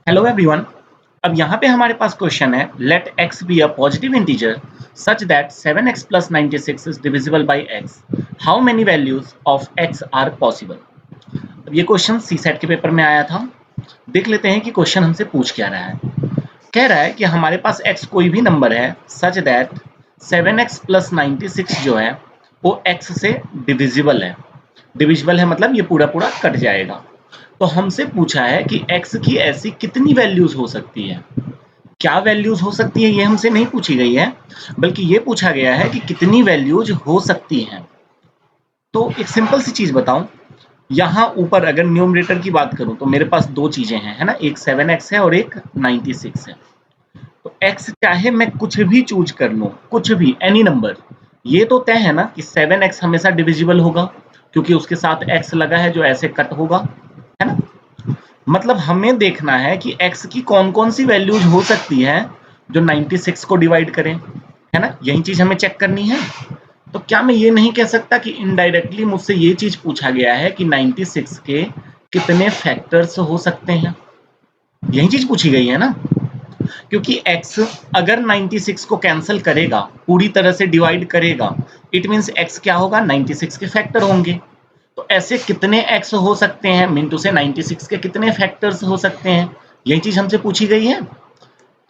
Hello everyone. अब यहाँ पे हमारे पास क्वेश्चन है, let x be a positive integer such that 7x plus 96 is divisible by x। How many values of x are possible. अब ये क्वेश्चन सी सेट के पेपर में आया था। देख लेते हैं कि क्वेश्चन हमसे पूछ क्या रहा है। कह रहा है कि हमारे पास x कोई भी नंबर है सच दैट 7x प्लस 96 जो है वो x से डिविजिबल है। डिविजिबल है मतलब ये पूरा पूरा कट जाएगा। तो हमसे पूछा है कि x की ऐसी कितनी वैल्यूज हो सकती है। क्या वैल्यूज हो सकती है ये हमसे नहीं पूछी गई है, बल्कि ये पूछा गया है कि कितनी वैल्यूज हो सकती हैं। तो एक सिंपल सी चीज बताऊं, यहाँ ऊपर अगर न्यूमरेटर की बात करूं तो मेरे पास दो चीजें हैं, है ना, एक 7x है और एक 96 है। तो x चाहे मैं कुछ भी चूज कर लूं, कुछ भी एनी नंबर, ये तो तय है ना कि 7x हमेशा डिविजिबल होगा, क्योंकि उसके साथ x लगा है जो ऐसे कट होगा, है ना। मतलब हमें देखना है कि x की कौन कौन सी वैल्यूज हो सकती है जो 96 को डिवाइड करें, है ना, यही चीज हमें चेक करनी है। तो क्या मैं ये नहीं कह सकता कि इनडायरेक्टली मुझसे ये चीज पूछा गया है कि 96 के कितने फैक्टर्स हो सकते हैं, यही चीज पूछी गई है ना। क्योंकि x अगर 96 को कैंसिल करेगा, पूरी तरह से डिवाइड करेगा, इट मींस x क्या होगा, 96 के फैक्टर होंगे। तो ऐसे कितने x हो सकते हैं, मिंटू से 96 के कितने फैक्टर्स हो सकते हैं, यही चीज हमसे पूछी गई है।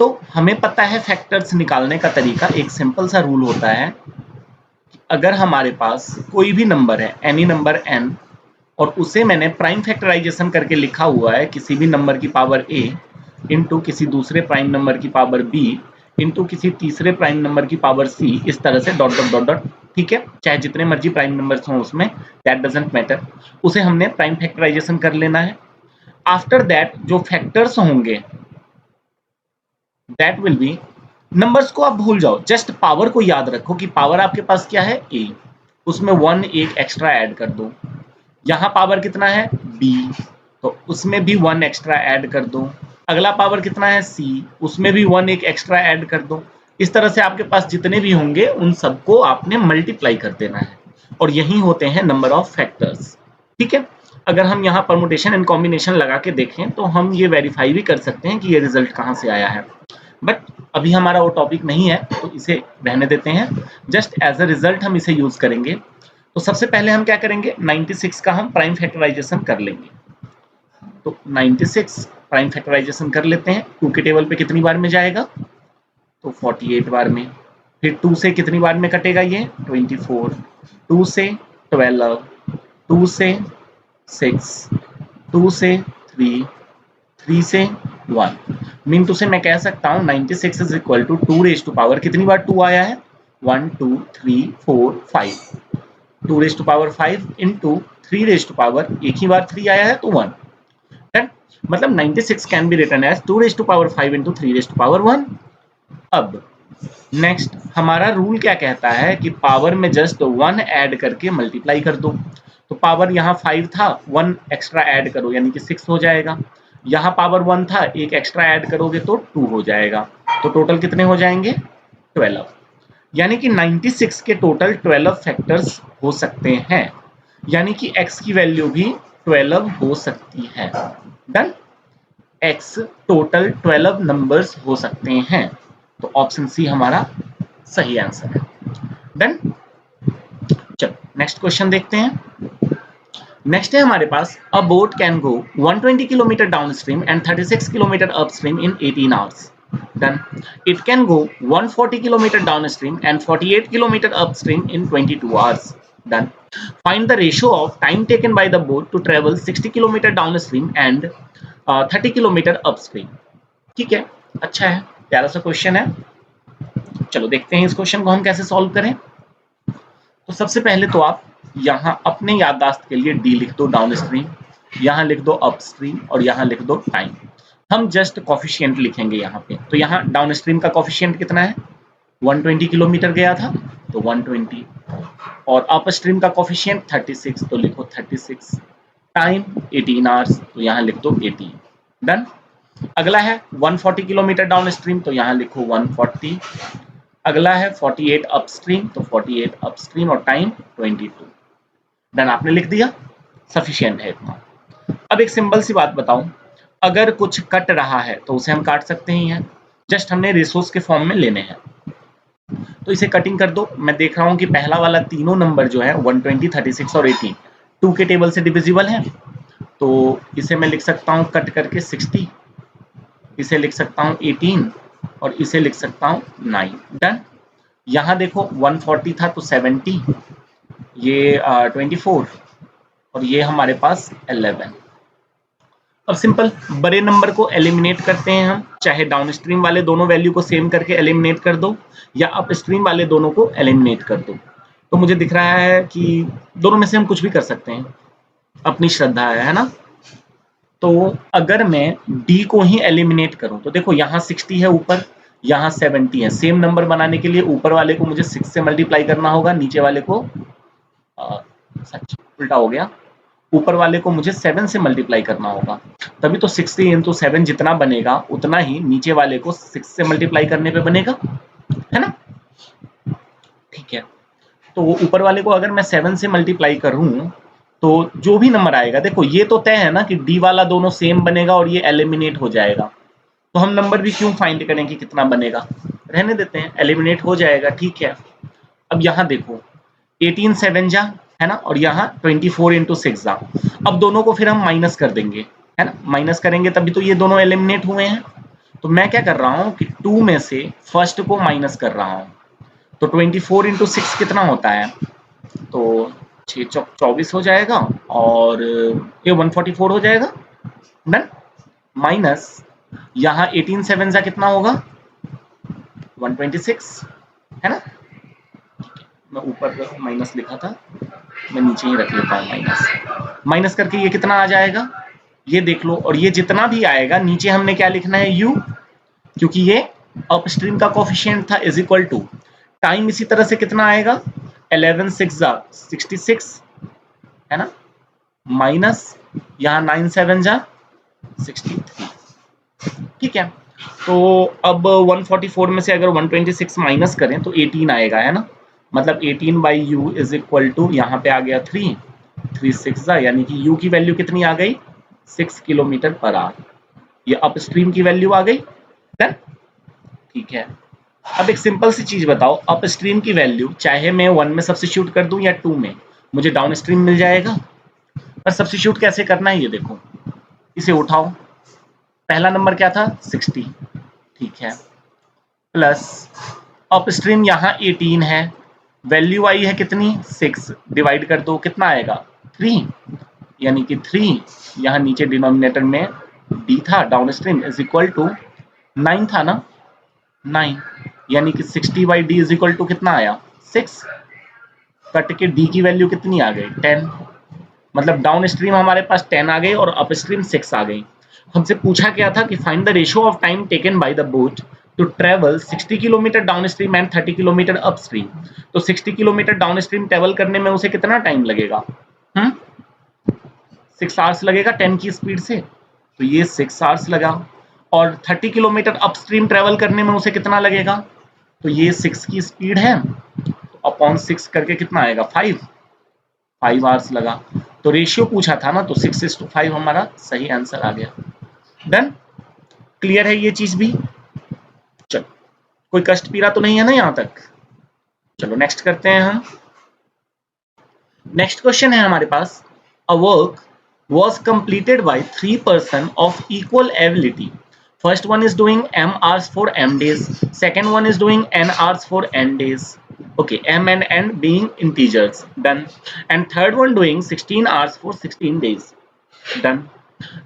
तो हमें पता है फैक्टर्स निकालने का तरीका, एक सिंपल सा रूल होता है कि अगर हमारे पास कोई भी नंबर है, एनी नंबर n, और उसे मैंने प्राइम फैक्टराइजेशन करके लिखा हुआ है किसी भी नंबर की पावर a इंटू किसी दूसरे प्राइम नंबर की पावर b इंटू किसी तीसरे प्राइम नंबर की पावर c, इस तरह से डॉट डॉट डॉट डॉट, ठीक है, चाहे जितने मर्जी प्राइम नंबर्स हों उसमें, दैट डजंट मैटर, उसे हमने प्राइम फैक्टराइजेशन कर लेना है। आफ्टर दैट जो फैक्टर्स होंगे दैट विल बी, नंबर्स को आप भूल जाओ, जस्ट पावर को याद रखो कि पावर आपके पास क्या है, a, उसमें 1 एक एक्स्ट्रा ऐड कर दो। यहाँ पावर कितना है, b, तो उसमें भी 1 एक्स्ट्रा ऐड कर दो। अगला पावर कितना है, c, उसमें भी 1 एक एक्स्ट्रा ऐड कर दो। इस तरह से आपके पास जितने भी होंगे उन सबको आपने मल्टीप्लाई कर देना है, और यही होते हैं नंबर ऑफ फैक्टर्स। ठीक है। अगर हम यहाँ परमुटेशन एंड कॉम्बिनेशन लगा के देखें तो हम ये वेरीफाई भी कर सकते हैं कि ये रिजल्ट कहाँ से आया है, बट अभी हमारा वो टॉपिक नहीं है तो इसे रहने देते हैं। जस्ट एज अ रिजल्ट हम इसे यूज करेंगे। तो सबसे पहले हम क्या करेंगे, 96 का हम प्राइम फैक्टराइजेशन कर लेंगे। तो 96 प्राइम फैक्टराइजेशन कर लेते हैं। 2 के टेबल पे कितनी बार में जाएगा, तो 48 बार में। फिर 2 से कितनी बार में कटेगा ये, 24, 2 से 12, 2 से 6, 2 से 3, 3 से 1, मीन टू से मैं कह सकता हूँ 96 is equal to 2 raise to power, कितनी बार 2 आया है, 1 2 3 4 5, 2 raise to power 5 into 3 raise to power, एक ही बार 3 आया है तो 1, डन। मतलब 96 can be written as 2 raise to power 5 into 3 raise to power 1। अब नेक्स्ट हमारा रूल क्या कहता है कि पावर में जस्ट 1 ऐड करके मल्टीप्लाई कर दो। तो पावर यहाँ 5 था, 1 एक्स्ट्रा ऐड करो यानी कि 6 हो जाएगा। यहाँ पावर 1 था, एक एक्स्ट्रा ऐड करोगे तो 2 हो जाएगा। तो टोटल कितने हो जाएंगे, 12। यानी कि 96 के टोटल 12 फैक्टर्स हो सकते हैं, यानी कि x की वैल्यू भी 12 हो सकती है। डन। x टोटल 12 नंबर्स हो सकते हैं, तो ऑप्शन सी हमारा सही आंसर है। डन। चलो नेक्स्ट क्वेश्चन देखते हैं। नेक्स्ट है हमारे पास, a boat can go 120 kilometre down stream and 36 kilometre up stream in 18 hours. Done. It can go 140 kilometer downstream and 48 kilometer upstream in 22 hours. Done. Find the ratio of time taken by the boat to travel 60 kilometer downstream and 30 kilometer upstream. ठीक है, अच्छा है, प्यारा सा question है। चलो देखते हैं इस क्वेश्चन को हम कैसे सॉल्व करें। तो सबसे पहले तो आप यहाँ अपने याददाश्त के लिए डी लिख दो डाउन स्ट्रीम, यहाँ लिख दो अप स्ट्रीम और यहाँ लिख दो टाइम। हम जस्ट कॉफिशिएंट लिखेंगे यहाँ पे। तो यहाँ डाउन स्ट्रीम का कॉफिशिएंट कितना है, 120 किलोमीटर गया था तो 120, और अप स्ट्रीम का कॉफिशिएंट 36 तो लिखो 36, टाइम 18 आवर्स तो यहाँ लिख दो 18। डन। अगला है 140 किलोमीटर डाउन स्ट्रीम तो यहाँ लिखो 140। अगला है 48 अपस्ट्रीम तो 48 अपस्ट्रीम और टाइम 22। डन, आपने लिख दिया, सफिशिएंट है इतना। अब एक सिंपल सी बात बताऊं, अगर कुछ कट रहा है तो उसे हम काट सकते ही हैं, जस्ट हमने रिसोर्स के फॉर्म में लेने हैं। तो इसे कटिंग कर दो। मैं देख रहा हूं कि पहला वाला तीनों नंबर जो है 120, 36 और 18 2 के टेबल से डिविजिबल है, तो इसे मैं लिख सकता हूं कट करके 60, इसे लिख सकता हूं 18 और इसे लिख सकता हूं 9। डन। यहां देखो 140 था तो 70, ये 24 और ये हमारे पास 11। अब सिंपल बड़े नंबर को एलिमिनेट करते हैं हम, चाहे डाउन स्ट्रीम वाले दोनों वैल्यू को सेम करके एलिमिनेट कर दो या अप स्ट्रीम वाले दोनों को एलिमिनेट कर दो। तो मुझे दिख रहा है कि दोनों में से हम कुछ भी कर सकते हैं, अपनी श्रद्धा है ना। तो अगर मैं डी को ही एलिमिनेट करूं तो देखो यहाँ 60 है ऊपर, यहाँ 70 है। सेम नंबर बनाने के लिए ऊपर वाले को मुझे 6 से मल्टीप्लाई करना होगा, नीचे वाले को सच उल्टा हो गया, ऊपर वाले को मुझे 7 से मल्टीप्लाई करना होगा। तभी तो 60 इंटू 7 जितना बनेगा उतना ही नीचे वाले को 6 से मल्टीप्लाई करने पे बनेगा, है ना। ठीक है, तो ऊपर वाले को अगर मैं 7 से मल्टीप्लाई करूं तो जो भी नंबर आएगा, देखो ये तो तय है ना कि डी वाला दोनों सेम बनेगा और ये एलिमिनेट हो जाएगा, तो हम नंबर भी क्यों फाइंड करें कि कितना बनेगा, रहने देते हैं, एलिमिनेट हो जाएगा। ठीक है, अब यहाँ देखो 18 7 जा, है ना, और यहाँ 24 इंटू 6 जा। अब दोनों को फिर हम माइनस कर देंगे, है ना, माइनस करेंगे तभी तो ये दोनों एलिमिनेट हुए हैं। तो मैं क्या कर रहा हूँ कि 2 में से फर्स्ट को माइनस कर रहा हूँ, तो 24 इंटू 6 कितना होता है, तो 6 चौक 24 हो जाएगा और ये 144 हो जाएगा। डन। माइनस यहाँ 18 7 जा कितना होगा 126, है ना। मैं ऊपर माइनस लिखा था, मैं नीचे ही रख लेता हूँ माइनस। माइनस करके ये कितना आ जाएगा, ये देख लो, और ये जितना भी आएगा नीचे हमने क्या लिखना है, u, क्योंकि ये अपस्ट्रीम का कोफिशिएंट था, इज इक्वल टू टाइम इसी तरह से कितना आएगा 11 6 जा 66, है ना, माइनस यहाँ 9 7 जा 63। ठीक है, तो अब 144 में से अगर 126 माइनस करें तो 18 आएगा, है ना, मतलब 18 by u is equal to यहाँ पे आ गया 3 3 6 जा, यानी कि u की वैल्यू कितनी आ गई 6 किलोमीटर पर आवर, ये अपस्ट्रीम की वैल्यू आ गई। डन। ठीक है, अब एक सिंपल सी चीज बताओ, अपस्ट्रीम की वैल्यू चाहे मैं 1 में सब्स्टिट्यूट कर दूं या 2 में, मुझे डाउन स्ट्रीम मिल जाएगा। पर सब्स्टिट्यूट कैसे करना है ये देखो, इसे उठाओ, पहला नंबर क्या था 60, ठीक है, प्लस अपस्ट्रीम यहाँ 18 है, वैल्यू आई है कितनी 6, डिवाइड कर दो कितना आएगा 3, यानी कि 3 यहाँ नीचे डिनोमिनेटर में डी था downstream is equal to 9 था ना 9, यानी कि 60 by D is equal to कितना आया 6, कट के डी की वैल्यू कितनी आ गई 10, मतलब डाउन स्ट्रीम हमारे पास 10 आ गई और अप स्ट्रीम 6 आ गई। हमसे पूछा गया था कि find the ratio of time taken by the boat to travel 60 kilometre down stream and 30 kilometre up stream. तो 60 किलोमीटर डाउन स्ट्रीम ट्रेवल करने में उसे कितना टाइम लगेगा, 6 आवर्स लगेगा 10 की स्पीड से, तो ये 6 आवर्स लगा, और 30 किलोमीटर अप स्ट्रीम ट्रेवल करने में उसे कितना लगेगा, तो ये 6 की स्पीड है, तो अपॉन 6 करके कितना आएगा 5 आवर्स लगा। तो रेशियो पूछा था ना, तो 6:5 हमारा सही आंसर आ गया। डन। क्लियर है ये चीज भी, चलो कोई कष्ट पीड़ा तो नहीं है ना यहां तक। चलो नेक्स्ट करते हैं हम। नेक्स्ट क्वेश्चन है हमारे पास, a work was completed by 3 person of equal ability. First one is doing m hours for m days, second one is doing n hours for n days, okay, m and n being integers, done, and third one doing 16 hours for 16 days, done.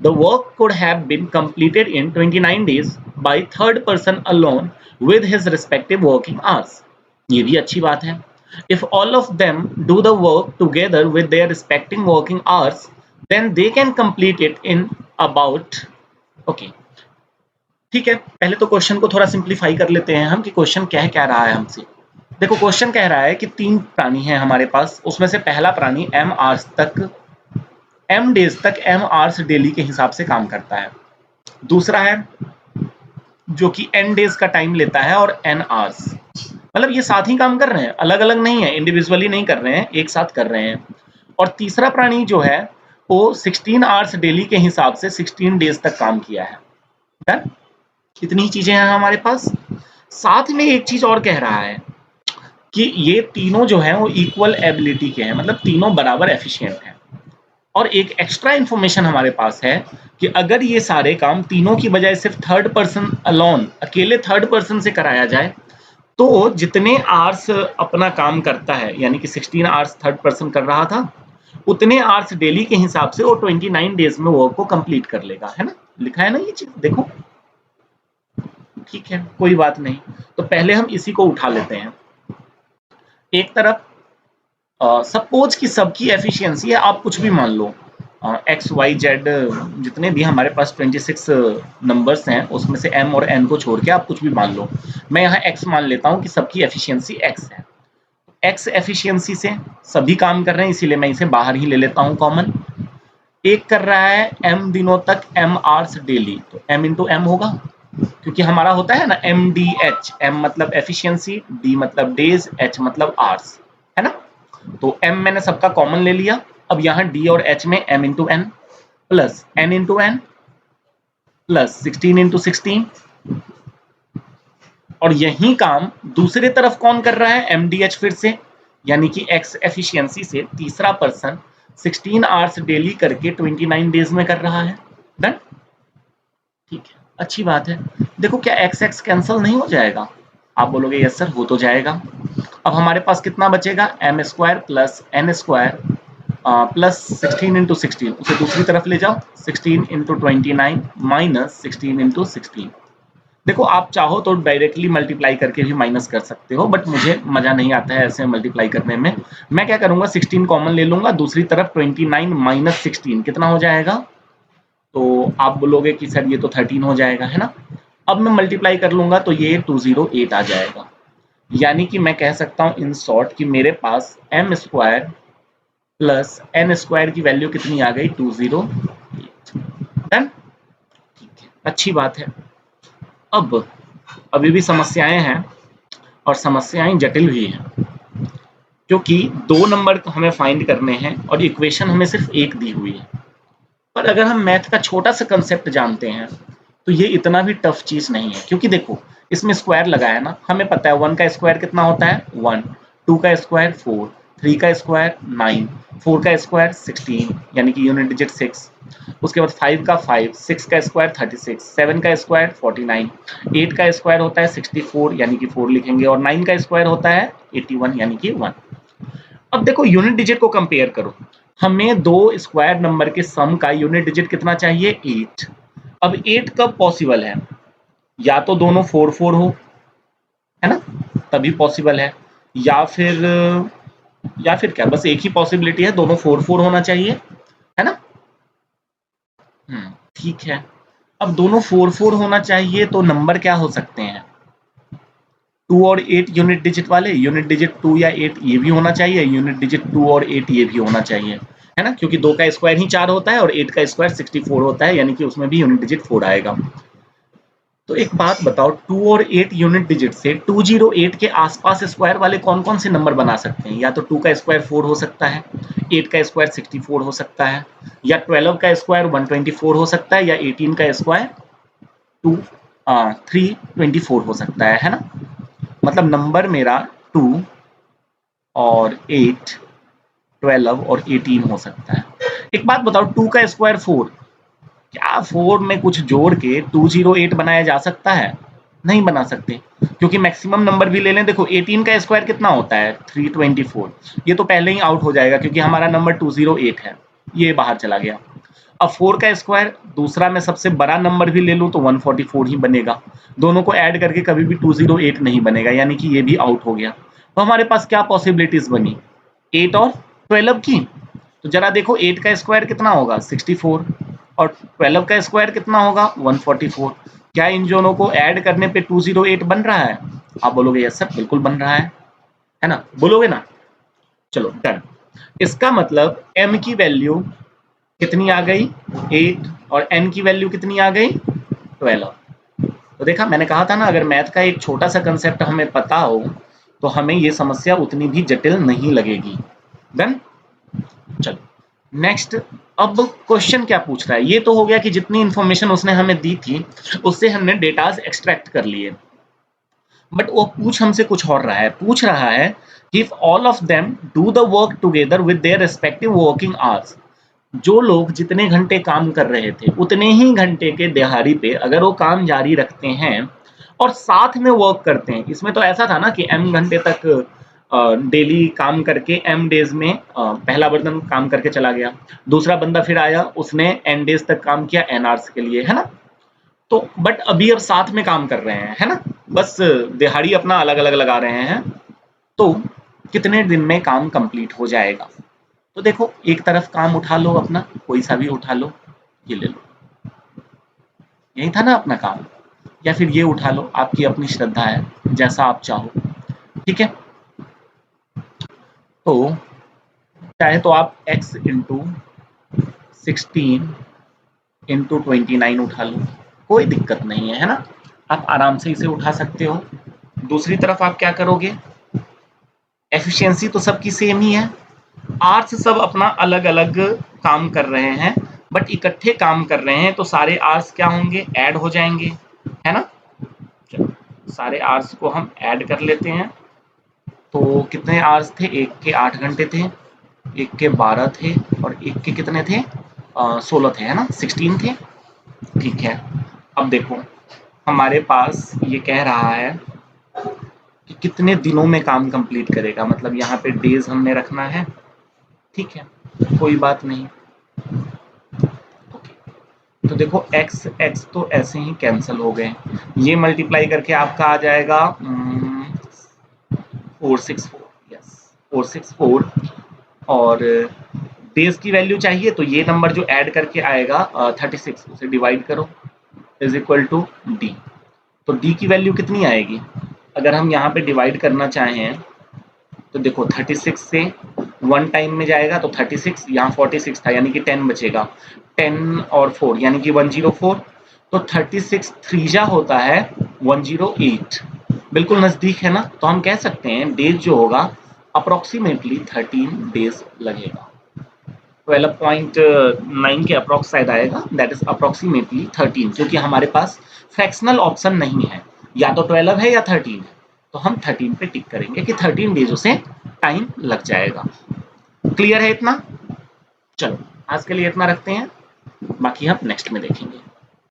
The work could have been completed in 29 days by third person alone with his respective working hours. ये भी अच्छी बात है। If all of them do the work together with their respective working hours, then they can complete it in about, okay, ठीक है, पहले तो question को थोड़ा सिंप्लीफाई कर लेते हैं हम कि क्वेश्चन क्या रहा है हमसे। देखो क्वेश्चन कह रहा है कि 3 प्राणी हैं हमारे पास, उसमें से पहला प्राणी m आवर्स तक, m डेज तक m आवर्स डेली के हिसाब से काम करता है, दूसरा है जो कि n डेज का टाइम लेता है और n आवर्स, मतलब ये साथ ही काम कर रहे हैं, अलग अलग नहीं है, इंडिविजुअली नहीं कर रहे हैं, एक साथ कर रहे हैं। और तीसरा प्राणी जो है वो 16 आवर्स डेली के हिसाब से 16 डेज तक काम किया है। डन। इतनी ही चीजें हैं हमारे पास। साथ में एक चीज और कह रहा है कि ये तीनों जो है वो इक्वल एबिलिटी के हैं, मतलब तीनों बराबर एफिशिएंट हैं। और एक एक्स्ट्रा इंफॉर्मेशन हमारे पास है कि अगर ये सारे काम तीनों की बजाय सिर्फ थर्ड पर्सन अलोन, अकेले थर्ड पर्सन से कराया जाए, तो जितने आवर्स अपना काम करता है, यानी कि 16 आवर्स थर्ड पर्सन कर रहा था, उतने आवर्स डेली के हिसाब से वो 29 डेज में वर्क को कंप्लीट कर लेगा, है ना। लिखा है ना ये चीज, देखो। ठीक है, कोई बात नहीं। तो पहले हम इसी को उठा लेते हैं एक तरफ। सपोज कि सबकी एफिशिएंसी है, आप कुछ भी मान लो, एक्स वाई जेड, जितने भी हमारे पास 26 नंबर्स हैं उसमें से एम और एन को छोड़ के आप कुछ भी मान लो। मैं यहाँ एक्स मान लेता हूँ कि सबकी एफिशिएंसी एक्स है। एक्स एफिशिएंसी से सभी काम कर रहे हैं, इसीलिए मैं इसे बाहर ही ले लेता हूँ कॉमन। एक कर रहा है एम दिनों तक एम आवर्स डेली, तो एम इंटू एम होगा, क्योंकि हमारा होता है ना एम डी एच, एम मतलब एफिशिएंसी, डी मतलब डेज, एच मतलब आवर्स, है ना। तो m मैंने सबका कॉमन ले लिया। अब यहाँ d और h में m into n plus n into n plus 16 into 16। और यही काम दूसरे तरफ कौन कर रहा है, mdh फिर से, यानी कि x एफिशिएंसी से तीसरा पर्सन 16 आवर्स डेली करके 29 डेज में कर रहा है। डन। ठीक है, अच्छी बात है। देखो क्या x x कैंसिल नहीं हो जाएगा? आप बोलोगे यस सर हो तो जाएगा। अब हमारे पास कितना बचेगा, m square plus n square plus 16 into 16, उसे दूसरी तरफ ले जाओ, 16 इंटू 29 माइनस 16 इंटू 16। देखो आप चाहो तो डायरेक्टली मल्टीप्लाई करके भी माइनस कर सकते हो, बट मुझे मजा नहीं आता है ऐसे मल्टीप्लाई करने में। मैं क्या करूंगा, 16 कॉमन ले लूंगा, दूसरी तरफ 29 माइनस 16 कितना हो जाएगा, तो आप बोलोगे कि सर ये तो 13 हो जाएगा, है ना। अब मैं मल्टीप्लाई कर लूंगा तो ये 208 आ जाएगा। यानी कि मैं कह सकता हूं इन शॉर्ट कि मेरे पास m square plus n square की वैल्यू कितनी आ गई, 208। डन। ठीक है, अच्छी बात है। अब अभी भी समस्याएं हैं, और समस्याएं जटिल भी हैं, क्योंकि दो नंबर हमें फाइंड करने हैं और इक्वेशन हमें सिर्फ एक दी हुई है। पर अगर हम मैथ का छोटा सा कंसेप्ट जानते हैं तो ये इतना भी टफ चीज नहीं है, क्योंकि देखो इसमें स्क्वायर लगा है ना, हमें पता है 1 का स्क्वायर कितना होता है 1, 2 का स्क्वायर 4, 3 का स्क्वायर 9, 4 का स्क्वायर 16 यानी कि यूनिट डिजिट 6, उसके बाद 5 का 5, 6 का स्क्वायर 36, 7 का स्क्वायर 49, 8 का स्क्वायर होता है 64 यानी कि 4 लिखेंगे, और 9 का स्क्वायर होता है 81 यानी कि 1। अब देखो यूनिट डिजिट को कंपेयर करो, हमें दो स्क्वायर नंबर के सम का यूनिट डिजिट कितना चाहिए, 8। अब 8 कब पॉसिबल है, या तो दोनों 4 4 हो, है ना, तभी पॉसिबल है, या फिर क्या, बस एक ही पॉसिबिलिटी है, दोनों 4 4 होना चाहिए, है ना। ठीक है। अब दोनों 4 4 होना चाहिए तो नंबर क्या हो सकते हैं, 2 और 8 यूनिट डिजिट वाले, यूनिट डिजिट 2 या 8 ये भी होना चाहिए, यूनिट डिजिट 2 और 8 ये भी होना चाहिए, है ना, क्योंकि 2 का स्क्वायर ही 4 होता है और 8 का स्क्वायर 64 होता है, यानी कि उसमें भी यूनिट डिजिट 4 आएगा। तो एक बात बताओ, 2 और 8 यूनिट डिजिट से 208 के आसपास स्क्वायर वाले कौन कौन से नंबर बना सकते हैं, या तो 2 का स्क्वायर 4 हो सकता है, 8 का स्क्वायर 64 हो सकता है, या 12 का स्क्वायर 124 हो सकता है, या 18 का स्क्वायर 324 हो सकता है ना। मतलब नंबर मेरा 2 और 8, 12 और 18 हो सकता है। एक बात बताओ, 2 का स्क्वायर 4, क्या 4 में कुछ जोड़ के 208 बनाया जा सकता है? नहीं बना सकते, क्योंकि मैक्सिमम नंबर भी ले लें, देखो 18 का स्क्वायर कितना होता है 324, ये तो पहले ही आउट हो जाएगा क्योंकि हमारा नंबर 208 है, ये बाहर चला गया। अब 4 का स्क्वायर, दूसरा मैं सबसे बड़ा नंबर भी ले लूं तो 144 ही बनेगा, दोनों को ऐड करके कभी भी 208 नहीं बनेगा, यानी कि ये भी आउट हो गया। तो हमारे पास क्या पॉसिबिलिटीज बनी, 8 और 12 की। तो जरा देखो 8 का स्क्वायर कितना होगा 64, और 12 का स्क्वायर कितना होगा 144। क्या इन दोनों को ऐड करने पे 208 बन रहा है? आप बोलोगे यस सर बिल्कुल बन रहा है ना, बोलोगे ना। चलो डन। इसका मतलब m की वैल्यू कितनी आ गई 8, और n की वैल्यू कितनी आ गई 12। तो देखा, मैंने कहा था ना, अगर मैथ का एक छोटा सा कंसेप्ट हमें पता हो तो हमें ये समस्या उतनी भी जटिल नहीं लगेगी। डन। चलो नेक्स्ट अब क्वेश्चन क्या पूछ रहा है, ये तो हो गया कि जितनी इंफॉर्मेशन उसने हमें दी थी उससे हमने डेटाज एक्सट्रैक्ट कर लिए, बट वो पूछ हमसे कुछ और रहा है। पूछ रहा है कि if all of them do the work together with their respective working hours, जो लोग जितने घंटे काम कर रहे थे उतने ही घंटे के दिहाड़ी पे अगर वो काम जारी रखते हैं और साथ में वर्क करते हैं, इसमें तो ऐसा था ना कि एम घंटे तक डेली काम करके एम डेज में पहला बर्तन काम करके चला गया, दूसरा बंदा फिर आया उसने एन डेज तक काम किया एन आवर्स के लिए, है ना। तो बट अभी अब साथ में काम कर रहे हैं, है ना, बस दिहाड़ी अपना अलग अलग लगा रहे हैं। तो कितने दिन में काम कंप्लीट हो जाएगा। तो देखो एक तरफ काम उठा लो अपना, कोई सा भी उठा लो, ये ले लो, यही था ना अपना काम, या फिर ये उठा लो, आपकी अपनी श्रद्धा है, जैसा आप चाहो, ठीक है। तो चाहे तो आप x इंटू 16 इंटू 29 उठा लो, कोई दिक्कत नहीं है, है ना, आप आराम से इसे उठा सकते हो। दूसरी तरफ आप क्या करोगे, एफिशिएंसी तो सबकी सेम ही है, आर्स सब अपना अलग अलग काम कर रहे हैं, बट इकट्ठे काम कर रहे हैं तो सारे आर्स क्या होंगे, ऐड हो जाएंगे, है ना। चलो सारे आर्स को हम ऐड कर लेते हैं। तो कितने आवर्स थे, एक के 8 घंटे थे, एक के 12 थे, और एक के कितने थे, 16 थे, है ना, 16 थे, ठीक है। अब देखो हमारे पास ये कह रहा है कि कितने दिनों में काम कंप्लीट करेगा, मतलब यहाँ पे डेज हमने रखना है, ठीक है, कोई बात नहीं। तो देखो x x तो ऐसे ही कैंसिल हो गए, ये मल्टीप्लाई करके आपका आ जाएगा 464, यस 464, और डेज की वैल्यू चाहिए तो ये नंबर जो ऐड करके आएगा 36, उसे डिवाइड करो इज इक्वल टू डी। तो डी की वैल्यू कितनी आएगी, अगर हम यहाँ पे डिवाइड करना चाहें तो देखो 36 से 1 टाइम में जाएगा तो 36, यहाँ 46 था यानी कि 10 बचेगा, 10 और 4 यानी कि 104, तो 36 थ्रीजा होता है 108, बिल्कुल नजदीक है ना। तो हम कह सकते हैं डेज जो होगा अप्रोक्सीमेटली 13 डेज लगेगा, 12.9 के अप्रोक्स शायद आएगा, दैट इज अप्रोक्सीमेटली 13, क्योंकि हमारे पास फ्रैक्शनल ऑप्शन नहीं है, या तो 12 है या 13 है, तो हम 13 पे टिक करेंगे कि 13 डेज से टाइम लग जाएगा। क्लियर है इतना, चलो आज के लिए इतना रखते हैं, बाकी हम नेक्स्ट में देखेंगे।